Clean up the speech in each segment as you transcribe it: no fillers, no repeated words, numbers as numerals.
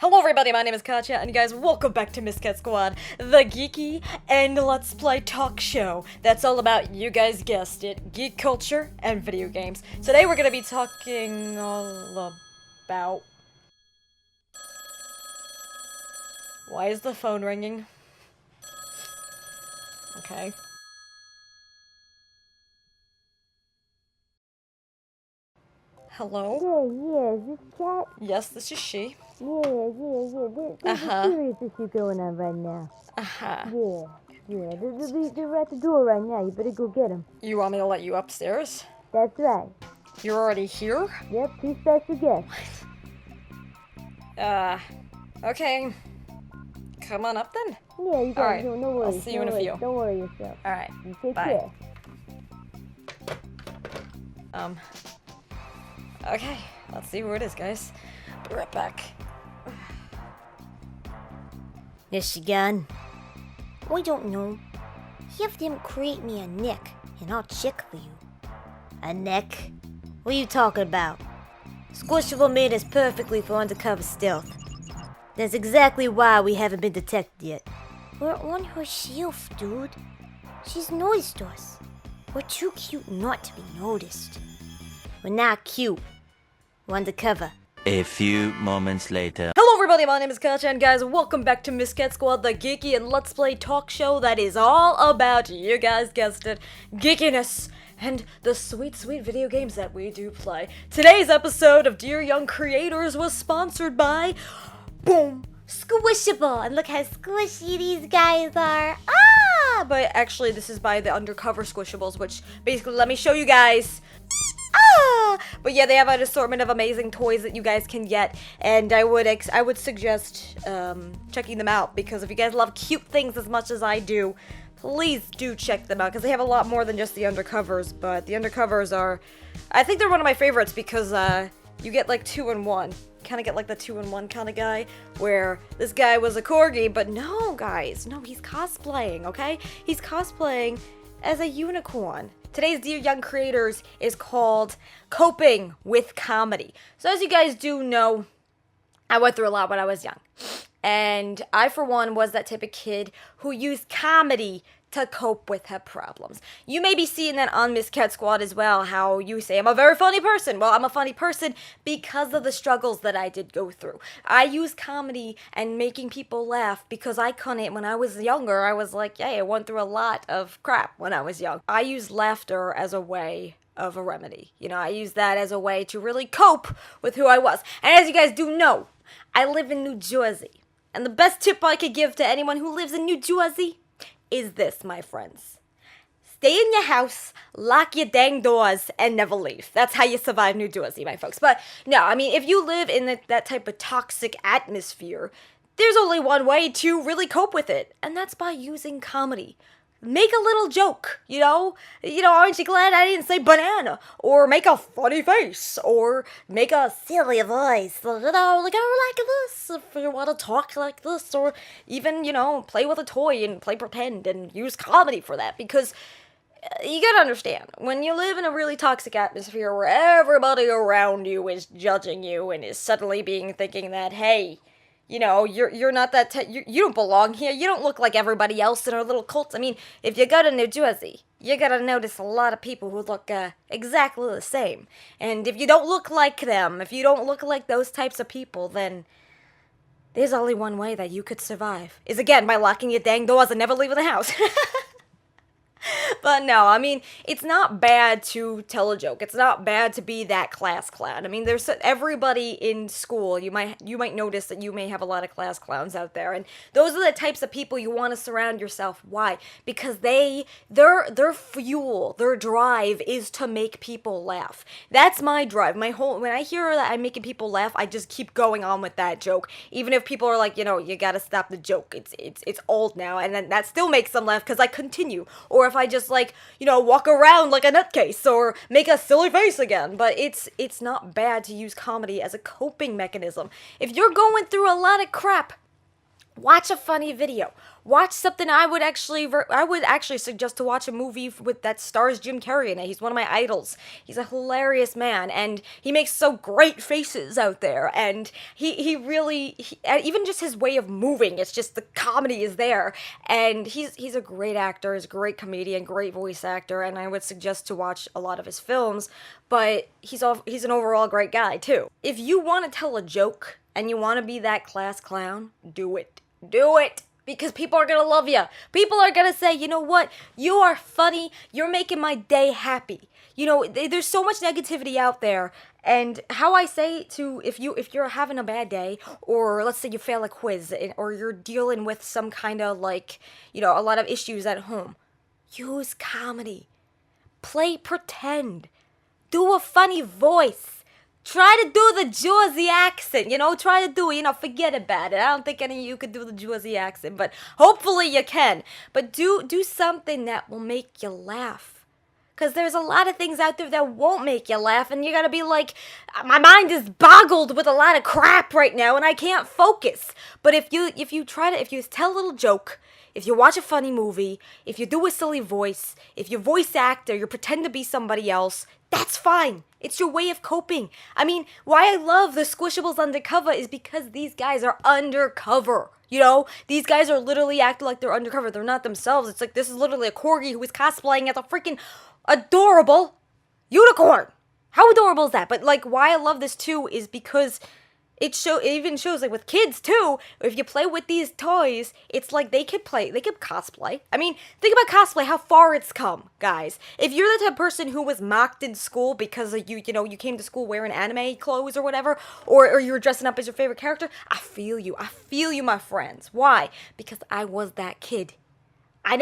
Hello everybody, my name is Katya, and you guys, welcome back to MISCAT Squad, the geeky and let's play talk show that's all about, you guys guessed it, geek culture and video games. Today we're gonna be talking all about... Why is the phone ringing? Okay. Hello? Yeah, is this Cat? Yes, this is she. Yeah. There's a serious issue going on right now. Yeah. They're at the door right now. You better go get them. You want me to let you upstairs? That's right. You're already here? Yep, two special guests. Okay. Come on up then. Yeah, you guys, Alright, no worries. I'll see you in a few. Don't worry yourself. Alright, You take bye. care. Okay, let's see who it is, guys. Be right back. Is she gone? I don't know. Have them create me a nick, and I'll check for you. A nick? What are you talking about? Squishable made us perfectly for undercover stealth. That's exactly why we haven't been detected yet. We're on her shelf, dude. She's noticed us. We're too cute not to be noticed. We're not cute. We're undercover. A few moments later. Hello everybody, my name is Katya, and guys, welcome back to MISCAT Squad, the geeky and let's play talk show that is all about, you guys guessed it, geekiness and the sweet video games that we do play. Today's episode of Dear Young Creators was sponsored by, boom, Squishable, and look how squishy these guys are. But actually this is by the Undercover Squishables, which basically, let me show you guys. But yeah, they have an assortment of amazing toys that you guys can get, and I would suggest checking them out, because if you guys love cute things as much as I do, please do check them out, because they have a lot more than just the undercovers. But the undercovers are, I think they're one of my favorites, because you get like 2-in-1. Kind of get like the 2-in-1 kind of guy, where this guy was a corgi, but no, guys, no, he's cosplaying, okay? He's cosplaying as a unicorn. Today's Dear Young Creators is called Coping with Comedy. So as you guys do know, I went through a lot when I was young. And I, for one, was that type of kid who used comedy to cope with her problems. You may be seeing that on MISCAT Squad as well, how you say I'm a very funny person. Well, I'm a funny person because of the struggles that I did go through. I use comedy and making people laugh because I couldn't, when I was younger, I was like, hey, I went through a lot of crap when I was young. I use laughter as a way of a remedy. You know, I use that as a way to really cope with who I was. And as you guys do know, I live in New Jersey. And the best tip I could give to anyone who lives in New Jersey is this, my friends. Stay in your house, lock your dang doors, and never leave. That's how you survive New Jersey, my folks. But no, I mean, if you live in that type of toxic atmosphere, there's only one way to really cope with it, and that's by using comedy. Make a little joke, you know, aren't you glad I didn't say banana? Or make a funny face, or make a silly voice, like this, if you want to talk like this, or even, play with a toy and play pretend and use comedy for that, because you gotta understand, when you live in a really toxic atmosphere where everybody around you is judging you and is suddenly thinking that, hey, you're not that you don't belong here. You don't look like everybody else in our little cult. I mean, if you go to New Jersey, you're gonna notice a lot of people who look exactly the same. And if you don't look like them, if you don't look like those types of people, then there's only one way that you could survive. Is again by locking your dang doors and never leaving the house. But no, I mean, it's not bad to tell a joke. It's not bad to be that class clown. I mean, there's everybody in school. You might notice that you may have a lot of class clowns out there, and those are the types of people you want to surround yourself. Why? Because their fuel, their drive is to make people laugh. That's my drive. When I hear that I'm making people laugh, I just keep going on with that joke, even if people are like, you gotta stop the joke. It's old now, and then that still makes them laugh because I continue. Or if I just walk around like a nutcase or make a silly face again. But it's not bad to use comedy as a coping mechanism. If you're going through a lot of crap, watch a funny video. watch something. I would actually suggest to watch a movie with that stars Jim Carrey in it. He's one of my idols. He's a hilarious man, and he makes so great faces out there. And he really, even just his way of moving, it's just the comedy is there. And he's a great actor, he's a great comedian, great voice actor, and I would suggest to watch a lot of his films. But he's an overall great guy too. If you want to tell a joke and you want to be that class clown, do it. Do it! Because people are gonna love you. People are gonna say, you know what? You are funny. You're making my day happy. You know, there's so much negativity out there. And how I say to, if you're having a bad day, or let's say you fail a quiz, or you're dealing with some kind of like, you know, a lot of issues at home, use comedy. Play pretend. Do a funny voice. Try to do the Jersey accent, you know, forget about it. I don't think any of you could do the Jersey accent, but hopefully you can. But do something that will make you laugh. Because there's a lot of things out there that won't make you laugh, and you gotta be like, my mind is boggled with a lot of crap right now, and I can't focus. But if you tell a little joke, if you watch a funny movie, if you do a silly voice, if you voice act or you pretend to be somebody else, that's fine. It's your way of coping. I mean, why I love the Squishables Undercover is because these guys are undercover. You know, these guys are literally acting like they're undercover. They're not themselves. It's like, this is literally a corgi who is cosplaying as a freaking adorable unicorn. How adorable is that? But like, why I love this too is because it even shows like with kids too. If you play with these toys, it's like they could cosplay. I mean, think about cosplay, how far it's come, guys. If you're the type of person who was mocked in school because you came to school wearing anime clothes or whatever, or you were dressing up as your favorite character, I feel you, my friends. Why? Because I was that kid. I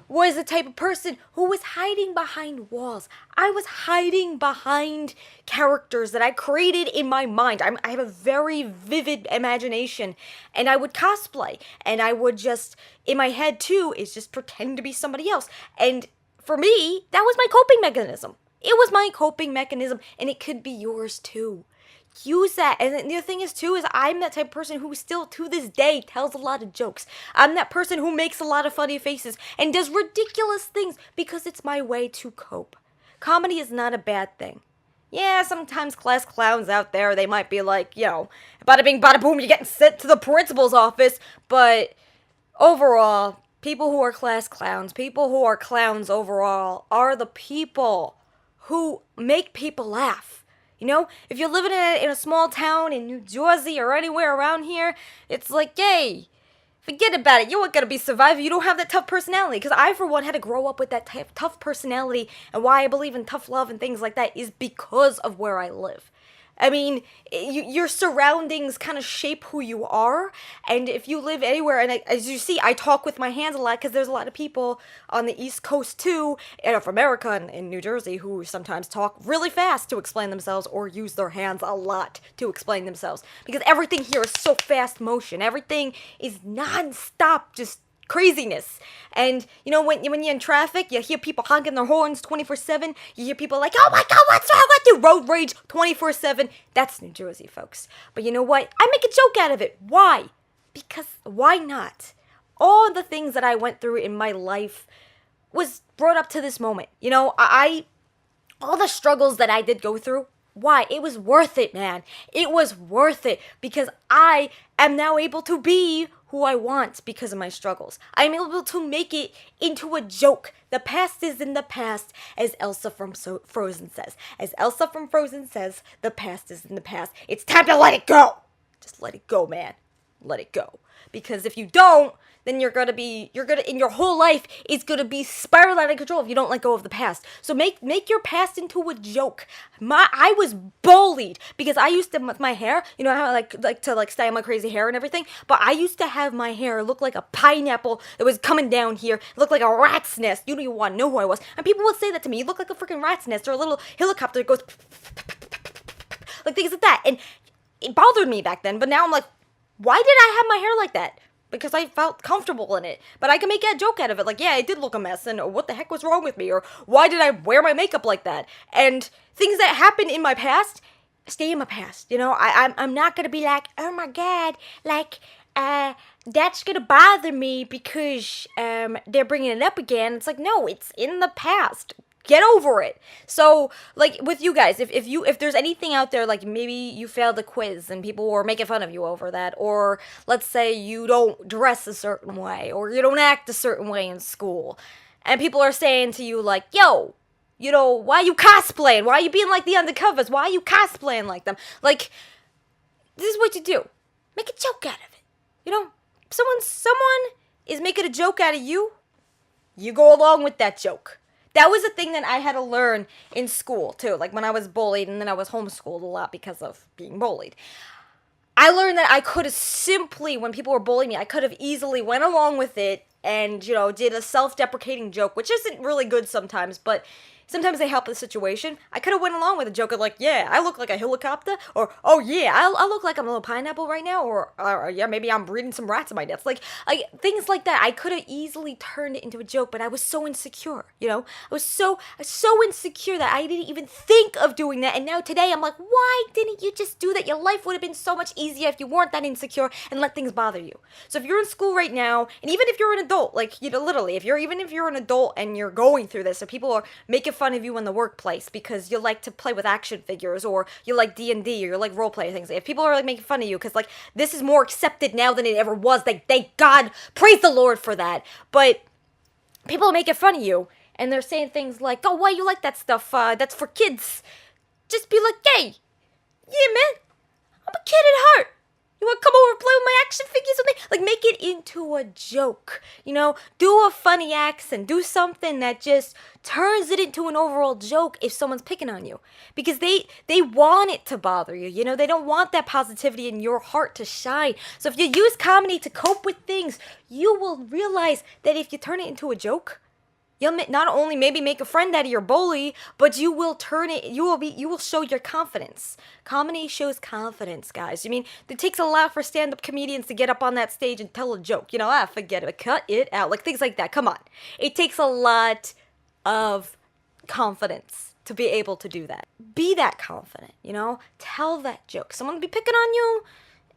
was the type of person who was hiding behind walls. I was hiding behind characters that I created in my mind. I have a very vivid imagination, and I would cosplay, and I would just, in my head too, is just pretend to be somebody else. And for me, that was my coping mechanism. It was my coping mechanism, and it could be yours too. Use that. And the other thing is too, is I'm that type of person who still to this day tells a lot of jokes. I'm that person who makes a lot of funny faces and does ridiculous things because it's my way to cope. Comedy is not a bad thing. Yeah, sometimes class clowns out there, they might be like, you know, bada bing, bada boom, you're getting sent to the principal's office. But overall, people who are class clowns, people who are clowns overall, are the people who make people laugh. You know, if you're living in a small town in New Jersey or anywhere around here, it's like, yay, forget about it. You ain't gonna be surviving. You don't have that tough personality. Because I, for one, had to grow up with that tough personality. And why I believe in tough love and things like that is because of where I live. I mean, your surroundings kind of shape who you are, and if you live anywhere, and as you see, I talk with my hands a lot, because there's a lot of people on the East Coast too, and of America and in New Jersey, who sometimes talk really fast to explain themselves, or use their hands a lot to explain themselves, because everything here is so fast motion, everything is non-stop, just craziness. And you know, when you're in traffic, you hear people honking their horns 24/7. You hear people like, oh my god, what's wrong with you? Road rage 24/7. That's New Jersey, folks. But you know what? I make a joke out of it. Why? Because why not? All the things that I went through in my life was brought up to this moment. You know, all the struggles that I did go through, why? It was worth it, man. It was worth it because I am now able to be who I want because of my struggles. I'm able to make it into a joke. The past is in the past, as Elsa from Frozen says. As Elsa from Frozen says, the past is in the past. It's time to let it go. Just let it go, man. Let it go. Because if you don't, then in your whole life is gonna be spiraled out of control if you don't let go of the past. So make your past into a joke. I was bullied because I used to, with my hair, you know how I like to style my crazy hair and everything, but I used to have my hair look like a pineapple that was coming down here. It looked like a rat's nest. You don't even want to know who I was. And people would say that to me. You look like a freaking rat's nest, or a little helicopter that goes like things like that. And it bothered me back then, but now I'm like, why did I have my hair like that? Because I felt comfortable in it. But I can make a joke out of it. Like, yeah, it did look a mess. And what the heck was wrong with me? Or why did I wear my makeup like that? And things that happened in my past stay in my past. You know, I'm not going to be like, oh my God, like, that's gonna bother me because they're bringing it up again. It's like, no, it's in the past. Get over it. So, like, with you guys, if there's anything out there, like, maybe you failed a quiz and people were making fun of you over that, or let's say you don't dress a certain way, or you don't act a certain way in school, and people are saying to you, like, yo, why you cosplaying? Why are you being like the undercovers? Why are you cosplaying like them? Like, this is what you do. Make a joke out of it. Someone is making a joke out of you, you go along with that joke. That was a thing that I had to learn in school, too. Like, when I was bullied, and then I was homeschooled a lot because of being bullied. I learned that I could have simply, when people were bullying me, I could have easily went along with it and, did a self-deprecating joke, which isn't really good sometimes, but sometimes they help the situation. I could have went along with a joke of like, yeah, I look like a helicopter, or, oh yeah, I look like I'm a little pineapple right now, or yeah, maybe I'm breeding some rats in my nest. Like things like that. I could have easily turned it into a joke, but I was so insecure, I was so insecure that I didn't even think of doing that, and now today I'm like, why didn't you just do that? Your life would have been so much easier if you weren't that insecure and let things bother you. So if you're in school right now, and even if you're an adult, like, literally, if you're an adult and you're going through this, or people are making fun of you in the workplace because you like to play with action figures, or you like D&D, or you like role-play things. If people are like making fun of you because like this is more accepted now than it ever was, thank God, praise the Lord for that. But people are making fun of you and they're saying things like, oh, why you like that stuff? That's for kids. Just be like, hey, yeah, man, I'm a kid at heart. You want to come over and play with my action figures with me? Like, make it into a joke, Do a funny accent. Do something that just turns it into an overall joke if someone's picking on you. Because they want it to bother you, They don't want that positivity in your heart to shine. So if you use comedy to cope with things, you will realize that if you turn it into a joke, you'll not only maybe make a friend out of your bully, but you will show your confidence. Comedy shows confidence, guys. It takes a lot for stand-up comedians to get up on that stage and tell a joke. Forget it, cut it out, like things like that. Come on. It takes a lot of confidence to be able to do that. Be that confident, Tell that joke. Someone will be picking on you.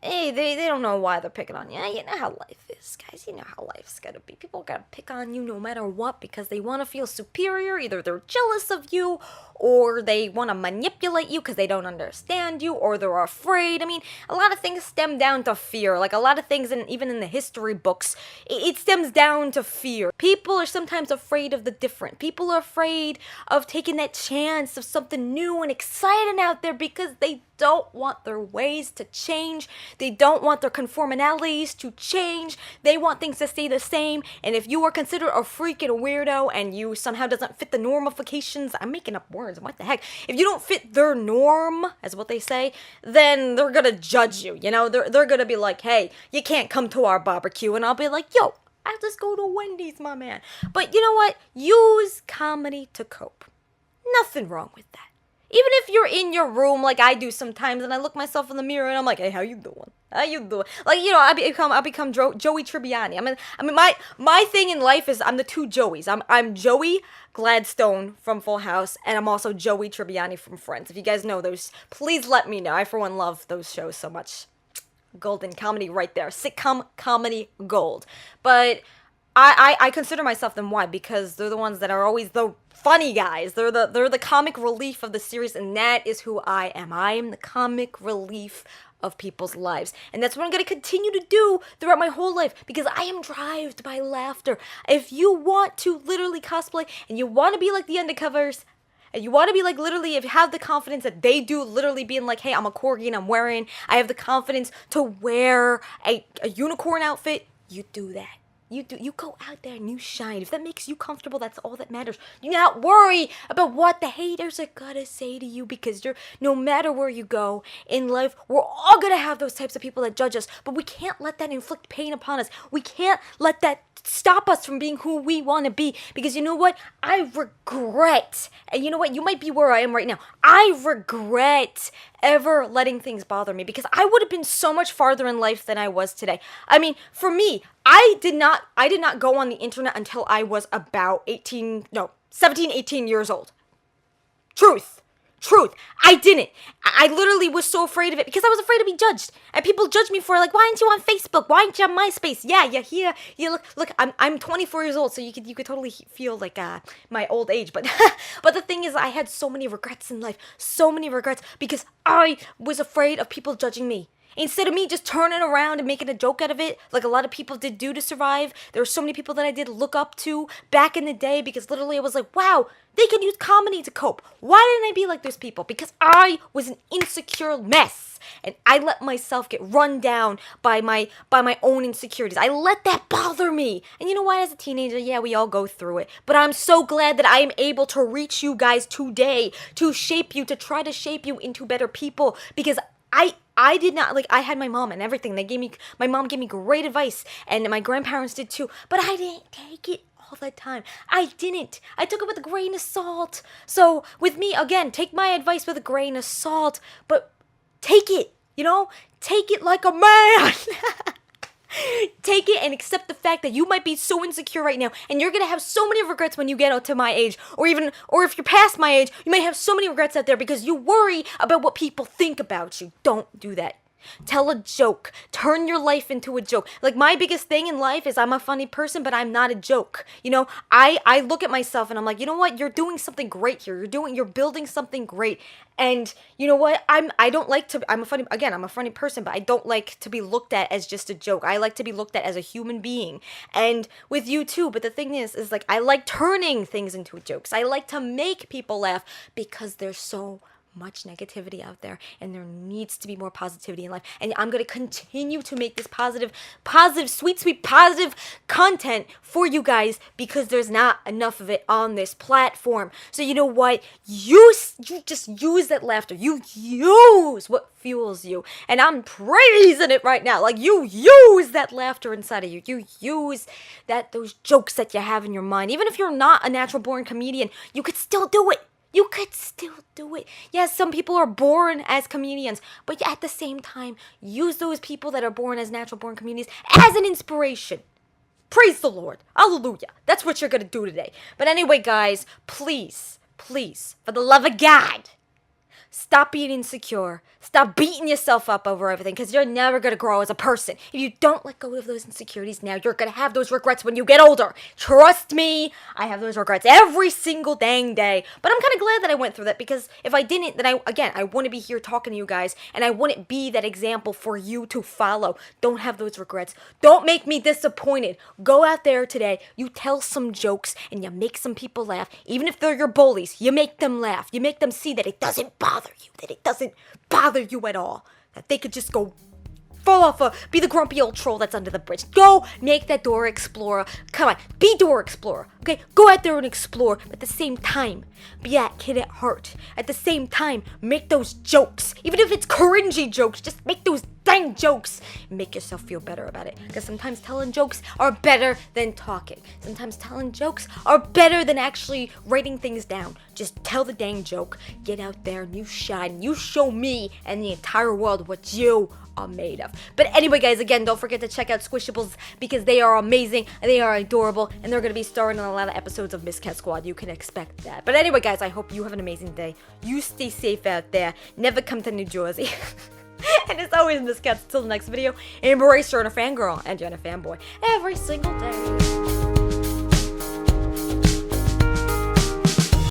Hey, they don't know why they're picking on you. You know how life is, guys. You know how life's gotta be. People gotta pick on you no matter what because they want to feel superior. Either they're jealous of you, or they want to manipulate you because they don't understand you, or they're afraid. A lot of things stem down to fear. Like a lot of things, even in the history books, it stems down to fear. People are sometimes afraid of the different. People are afraid of taking that chance of something new and exciting out there because they don't want their ways to change. They don't want their conformalities to change. They want things to stay the same. And if you are considered a freak and a weirdo and you somehow doesn't fit the normifications, I'm making up words, what the heck? If you don't fit their norm, as what they say, then they're gonna judge you, They're gonna be like, hey, you can't come to our barbecue. And I'll be like, yo, I'll just go to Wendy's, my man. But you know what? Use comedy to cope. Nothing wrong with that. Even if you're in your room like I do sometimes and I look myself in the mirror and I'm like, hey, how you doing? How you doing? Like, I become Joey Tribbiani. My thing in life is I'm the two Joeys. I'm Joey Gladstone from Full House, and I'm also Joey Tribbiani from Friends. If you guys know those, please let me know. I, for one, love those shows so much. Golden comedy right there. Sitcom comedy gold. But I consider myself them. Why? Because they're the ones that are always the funny guys. They're the comic relief of the series, and that is who I am. I am the comic relief of people's lives. And that's what I'm going to continue to do throughout my whole life because I am driven by laughter. If you want to literally cosplay and you want to be like the undercovers, and you want to be like literally, if you have the confidence that they do, literally being like, hey, I'm a corgi and I have the confidence to wear a unicorn outfit, you do that. You go out there and you shine. If that makes you comfortable, that's all that matters. You not worry about what the haters are gonna say to you because no matter where you go in life, we're all gonna have those types of people that judge us, but we can't let that inflict pain upon us. We can't let that stop us from being who we want to be because you know what? I regret, and you know what? You might be where I am right now. I regret ever letting things bother me because I would have been so much farther in life than I was today. For me, I did not go on the internet until I was about 17, 18 years old. Truth. Truth. I didn't. I literally was so afraid of it because I was afraid to be judged. And people judged me for like, why aren't you on Facebook? Why aren't you on MySpace? Yeah, you're here. You look, I'm 24 years old, so you could totally feel like my old age. But but the thing is, I had so many regrets in life. So many regrets because I was afraid of people judging me. Instead of me just turning around and making a joke out of it, like a lot of people did do to survive, there were so many people that I did look up to back in the day because literally I was like, wow, they can use comedy to cope. Why didn't I be like those people? Because I was an insecure mess. And I let myself get run down by my own insecurities. I let that bother me. And you know what? As a teenager, yeah, we all go through it. But I'm so glad that I am able to reach you guys today, to shape you, to try to shape you into better people. Because I did not, like, I had my mom and everything. My mom gave me great advice, and my grandparents did too, but I didn't take it all the time. I didn't. I took it with a grain of salt. So, with me, again, take my advice with a grain of salt, but take it, take it like a man. Take it and accept the fact that you might be so insecure right now and you're going to have so many regrets when you get out to my age or if you're past my age, you might have so many regrets out there because you worry about what people think about you. Don't do that. Tell a joke. Turn your life into a joke. Like, my biggest thing in life is I'm a funny person, but I'm not a joke. I look at myself and I'm like, you know what? You're doing something great here. You're building something great. And you know what? I'm a funny person, but I don't like to be looked at as just a joke. I like to be looked at as a human being. And with you too, but the thing is like, I like turning things into jokes. I like to make people laugh because there's so much negativity out there and there needs to be more positivity in life, and I'm going to continue to make this positive, sweet positive content for you guys because there's not enough of it on this platform. So you know what, you just use that laughter, you use what fuels you, and I'm praising it right now. Like, you use that laughter inside of you, you use those jokes that you have in your mind. Even if you're not a natural born comedian, you could still do it. You could still do it. Yes, some people are born as comedians, but at the same time, use those people that are born as natural born comedians as an inspiration. Praise the Lord. Hallelujah. That's what you're going to do today. But anyway, guys, please, for the love of God, stop being insecure. Stop beating yourself up over everything because you're never going to grow as a person. If you don't let go of those insecurities now, you're going to have those regrets when you get older. Trust me, I have those regrets every single dang day. But I'm kind of glad that I went through that because if I didn't, then I wouldn't be here talking to you guys and I wouldn't be that example for you to follow. Don't have those regrets. Don't make me disappointed. Go out there today, you tell some jokes and you make some people laugh. Even if they're your bullies, you make them laugh. You make them see that it doesn't bother you, that it doesn't bother you at all, that they could just go fall off be the grumpy old troll that's under the bridge. Go make that Dora Explorer. Come on, be Dora Explorer. Okay, go out there and explore, but at the same time, be that kid at heart. At the same time, make those jokes. Even if it's cringy jokes, just make those dang jokes. Make yourself feel better about it. Because sometimes telling jokes are better than talking. Sometimes telling jokes are better than actually writing things down. Just tell the dang joke. Get out there and you shine. You show me and the entire world what you are made of. But anyway, guys, again, don't forget to check out Squishables because they are amazing and they are adorable and they're going to be starring in a lot of episodes of MISCAT Squad. You can expect that. But anyway, guys, I hope you have an amazing day. You stay safe out there. Never come to New Jersey. And as always, MISCAT, till the next video, embrace your inner fangirl and your inner fanboy every single day.